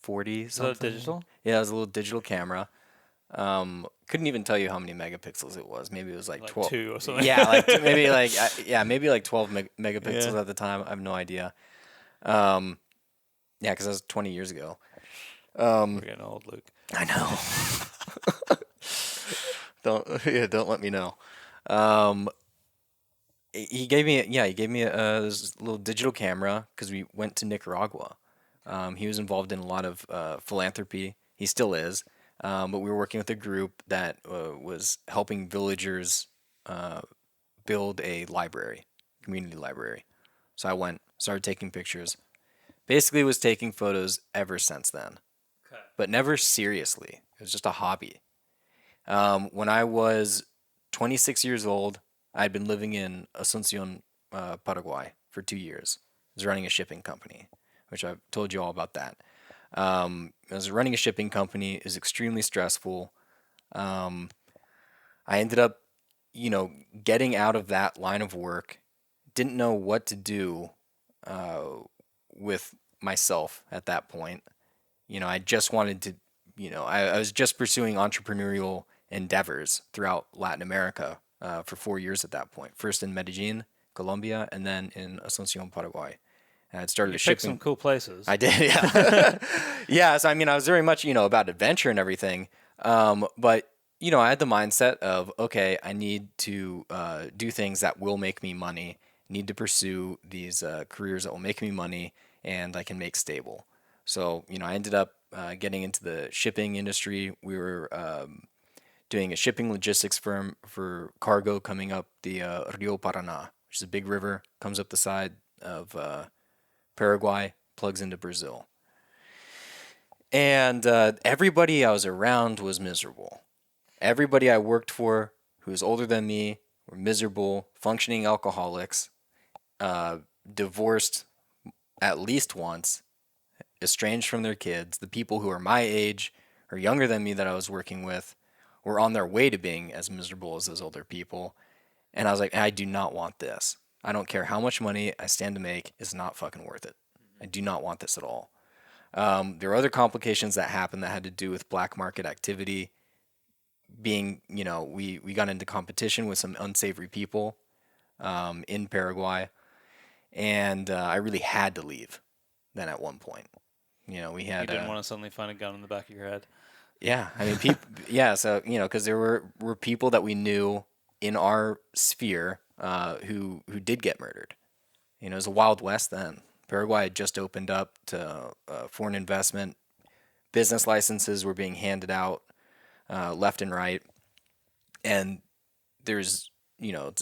something. Is that digital? Yeah, it was a little digital camera. Couldn't even tell you how many megapixels it was. Maybe it was like 12. 2 or something. Yeah, maybe like 12 megapixels at the time. I have no idea. Yeah, because that was 20 years ago. We're getting old, Luke. I know. Don't let me know. He gave me this little digital camera because we went to Nicaragua. He was involved in a lot of philanthropy. He still is. But we were working with a group that was helping villagers build a library, community library. So I went, started taking pictures. Basically was taking photos ever since then. Okay. But never seriously. It was just a hobby. When I was 26 years old, I'd been living in Asuncion, Paraguay for 2 years. I was running a shipping company, which I've told you all about that. As running a shipping company is extremely stressful. I ended up, getting out of that line of work. Didn't know what to do with myself at that point. I just wanted to, I was just pursuing entrepreneurial endeavors throughout Latin America for 4 years at that point. First in Medellin, Colombia, and then in Asuncion, Paraguay. And I'd started You shipping. picked some cool places. I did, yeah. Yeah, so I mean, I was very much, about adventure and everything. But, I had the mindset of, okay, I need to do things that will make me money, need to pursue these careers that will make me money and I can make stable. So, I ended up getting into the shipping industry. We were doing a shipping logistics firm for cargo coming up the Rio Paraná, which is a big river, comes up the side of Paraguay, plugs into Brazil. And everybody I was around was miserable. Everybody I worked for who was older than me were miserable, functioning alcoholics, divorced at least once, estranged from their kids. The people who are my age or younger than me that I was working with were on their way to being as miserable as those older people. And I was like, I do not want this. I don't care how much money I stand to make. It's not fucking worth it. I do not want this at all. There were other complications that happened that had to do with black market activity. Being, we got into competition with some unsavory people in Paraguay. And I really had to leave then at one point. We had... You didn't want to suddenly find a gun in the back of your head? Yeah, I mean, people. Yeah, so because there were people that we knew in our sphere who did get murdered. You know, it was a wild west then. Paraguay had just opened up to foreign investment. Business licenses were being handed out left and right, and there's, you know,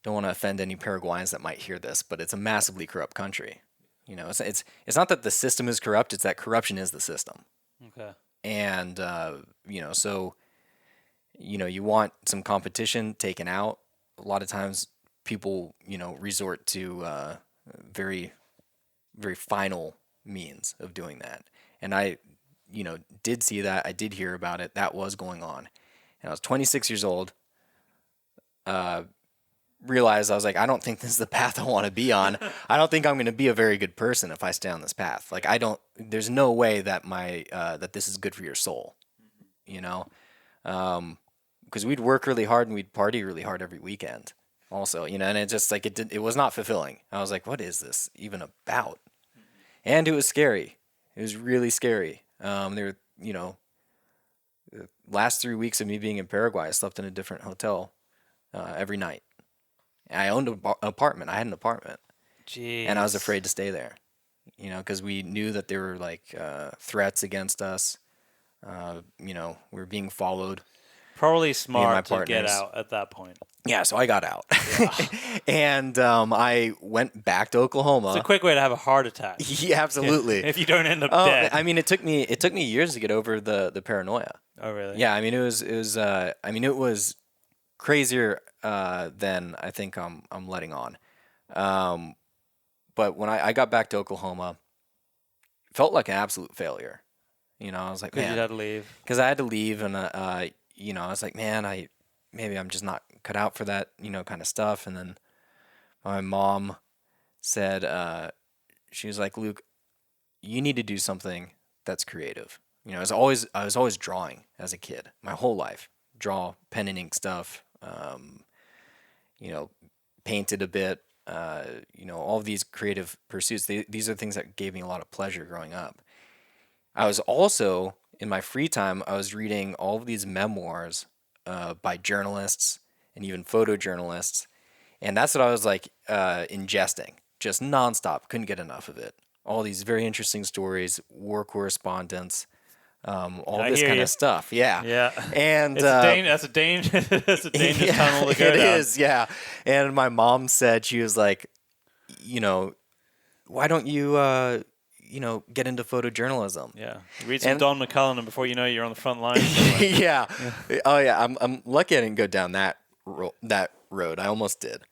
don't want to offend any Paraguayans that might hear this, but it's a massively corrupt country. You know, it's not that the system is corrupt; it's that corruption is the system. Okay. And you know, so you know, you want some competition taken out. A lot of times, people, you know, resort to very very final means of doing that. And I, you know, did see that. I did hear about it. That was going on. And I was 26 years old. Uh, Realized I was like, I don't think this is the path I want to be on. I don't think I'm going to be a very good person if I stay on this path. Like, I don't. There's no way that that this is good for your soul. You know, because we'd work really hard and we'd party really hard every weekend. Also, you know, and it just like it was not fulfilling. I was like, what is this even about? And it was scary. It was really scary. There, you know, the last 3 weeks of me being in Paraguay, I slept in a different hotel every night. I owned an apartment. I had an apartment, and I was Jeez. afraid to stay there. You know, because we knew that there were like threats against us. You know, we were being followed. Probably Me and my smart to get partners. out at that point. Yeah, so I got out, Yeah. and I went back to Oklahoma. It's a quick way to have a heart attack. Yeah, absolutely. If you don't end up dead. I mean, it took me years to get over the paranoia. Oh, really? Yeah, I mean, it was crazier than I think I'm letting on. Um, but when I got back to Oklahoma, it felt like an absolute failure. You know, I was like, Because you man, had to leave. because I had to leave, and you know, I was like, man, maybe I'm just not cut out for that, you know, kind of stuff. And then my mom said, she was like, Luke, you need to do something that's creative. You know, I was always drawing as a kid, my whole life. Draw pen and ink stuff. You know, painted a bit. You know, all of these creative pursuits. These are things that gave me a lot of pleasure growing up. I was also in my free time. I was reading all of these memoirs by journalists and even photojournalists, and that's what I was like ingesting, just nonstop. Couldn't get enough of it. All these very interesting stories, war correspondence, all I this hear kind you. of stuff. Yeah. Yeah. And That's a that's a dangerous tunnel to go it down. is. Yeah. And my mom said, she was like, you know, why don't you, you know, get into photojournalism? Yeah. Read some And Don McCullough, and before you know it, you're on the front line somewhere. yeah. Oh yeah. I'm lucky I didn't go down that road. I almost did.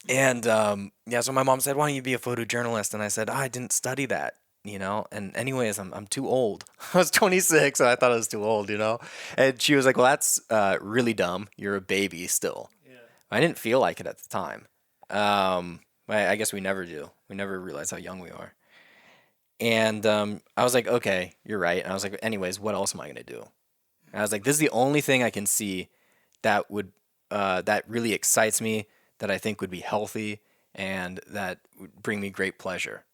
Yeah, so my mom said, "Why don't you be a photojournalist?" And I said, "I didn't study that, you know. And anyways, I'm too old. I was 26, and I thought I was too old, you know." And she was like, "Well, that's really dumb. You're a baby still." Yeah. I didn't feel like it at the time. I guess we never do. We never realize how young we are. And I was like, "Okay, you're right." And I was like, "Anyways, what else am I gonna do?" And I was like, "This is the only thing I can see that would that really excites me, that I think would be healthy, and that would bring me great pleasure."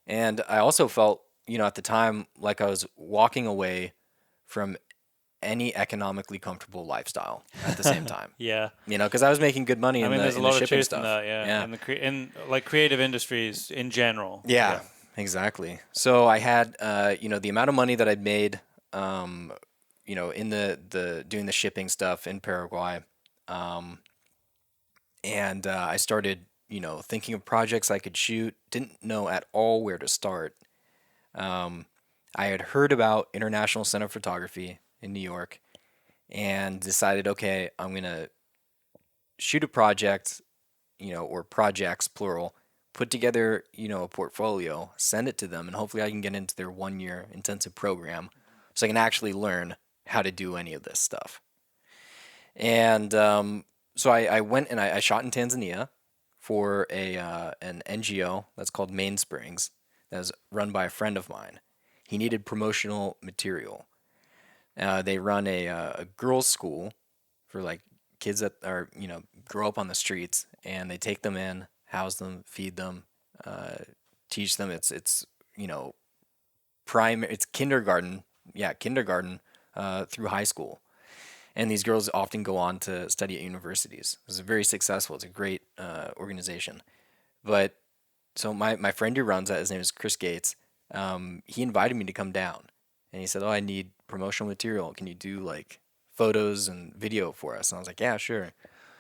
And I also felt, you know, at the time, like I was walking away from any economically comfortable lifestyle at the same time. Yeah. You know, because I was making good money I in mean, the there's a in the lot of shipping truth stuff. in that, yeah. Yeah. In like creative industries in general. Yeah, exactly. So I had, you know, the amount of money that I'd made, you know, in the doing the shipping stuff in Paraguay, um, and I started, you know, thinking of projects I could shoot. Didn't know at all where to start. Um, I had heard about International Center of Photography in New York, and decided, okay, I'm gonna shoot a project, you know, or projects plural, put together, you know, a portfolio, send it to them, and hopefully I can get into their 1 year intensive program so I can actually learn how to do any of this stuff. And so I went and I shot in Tanzania for an NGO that's called Mainsprings, that was run by a friend of mine. He needed promotional material. They run a girls' school for like kids that are, you know, grow up on the streets, and they take them in, house them, feed them, uh, teach them. It's you know, it's kindergarten, yeah, kindergarten through high school. And these girls often go on to study at universities. It's very successful. It's a great organization. But so my friend who runs that, his name is Chris Gates. He invited me to come down, and he said, "Oh, I need promotional material. Can you do like photos and video for us?" And I was like, "Yeah, sure."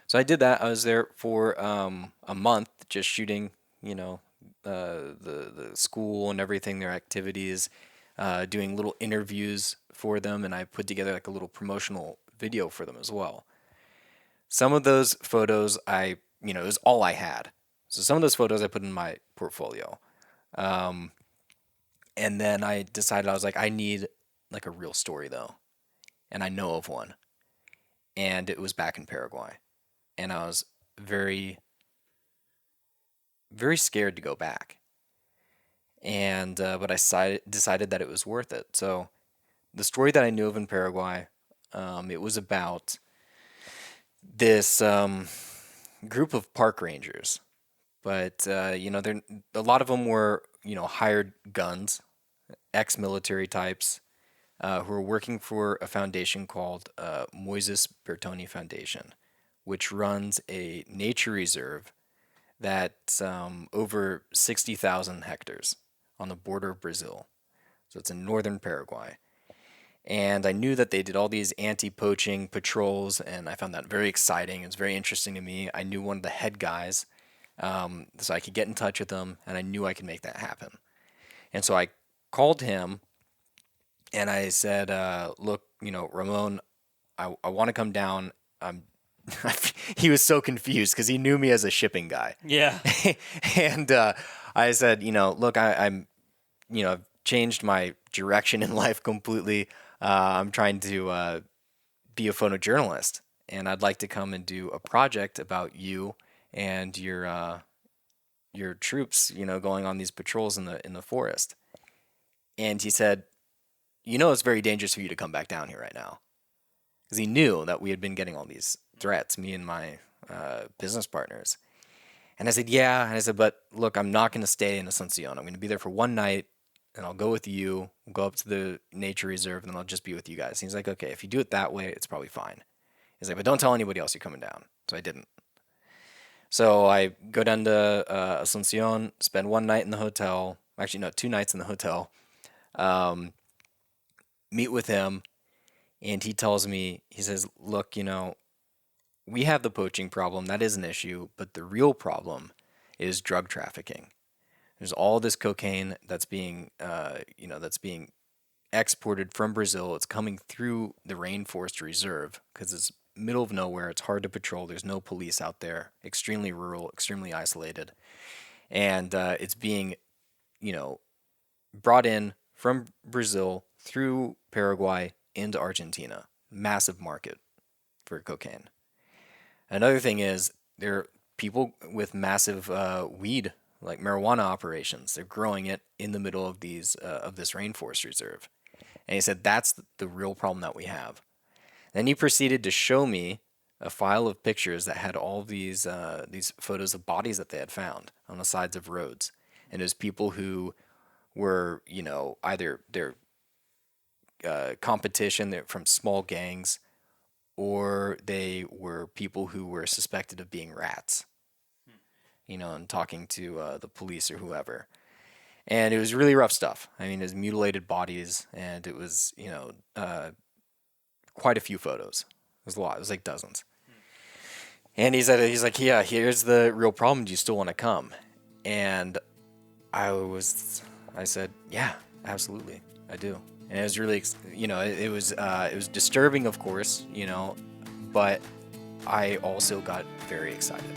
So I did that. I was there for a month, just shooting, you know, the school and everything, their activities, doing little interviews for them, and I put together like a little promotional video for them as well. Some of those photos it was all I had. So some of those photos I put in my portfolio. Um, and then I decided, I was like, I need like a real story though. And I know of one. And it was back in Paraguay. And I was very, very scared to go back. And but I decided that it was worth it. So the story that I knew of in Paraguay, it was about this group of park rangers. But a lot of them were hired guns, ex-military types, who were working for a foundation called Moises Bertoni Foundation, which runs a nature reserve that's over 60,000 hectares on the border of Brazil. So it's in northern Paraguay. And I knew that they did all these anti-poaching patrols, and I found that very exciting. It was very interesting to me. I knew one of the head guys, so I could get in touch with him, and I knew I could make that happen. And so I called him, and I said, "Look, Ramon, I want to come down." He was so confused because he knew me as a shipping guy. Yeah. And I said, look, I've changed my direction in life completely. I'm trying to be a photojournalist, and I'd like to come and do a project about you and your troops, going on these patrols in the forest. And he said, it's very dangerous for you to come back down here right now, because he knew that we had been getting all these threats, me and my business partners. And I said, yeah. And I said, but look, I'm not going to stay in Asuncion. I'm going to be there for one night, and I'll go with you. We'll go up to the nature reserve, and then I'll just be with you guys. And he's like, okay, if you do it that way, it's probably fine. He's like, but don't tell anybody else you're coming down. So I didn't. So I go down to Asuncion, spend one night in the hotel. Actually, no, 2 nights in the hotel. Meet with him, and he tells me, he says, look, we have the poaching problem. That is an issue, but the real problem is drug trafficking. There's all this cocaine that's being exported from Brazil. It's coming through the rainforest reserve because it's middle of nowhere. It's hard to patrol. There's no police out there. Extremely rural, extremely isolated, and it's being, brought in from Brazil through Paraguay into Argentina. Massive market for cocaine. Another thing is there are people with massive weed, like marijuana operations. They're growing it in the middle of this rainforest reserve. And he said that's the real problem that we have. Then he proceeded to show me a file of pictures that had all these photos of bodies that they had found on the sides of roads. And it was people who were, either their competition from small gangs, or they were people who were suspected of being rats, and talking to the police or whoever. And it was really rough stuff. I mean, it was mutilated bodies, and it was, quite a few photos. It was a lot. It was like dozens. And he said, he's like, yeah, here's the real problem. Do you still want to come? And I said, yeah, absolutely, I do. And it was really, it was disturbing, of course, but I also got very excited.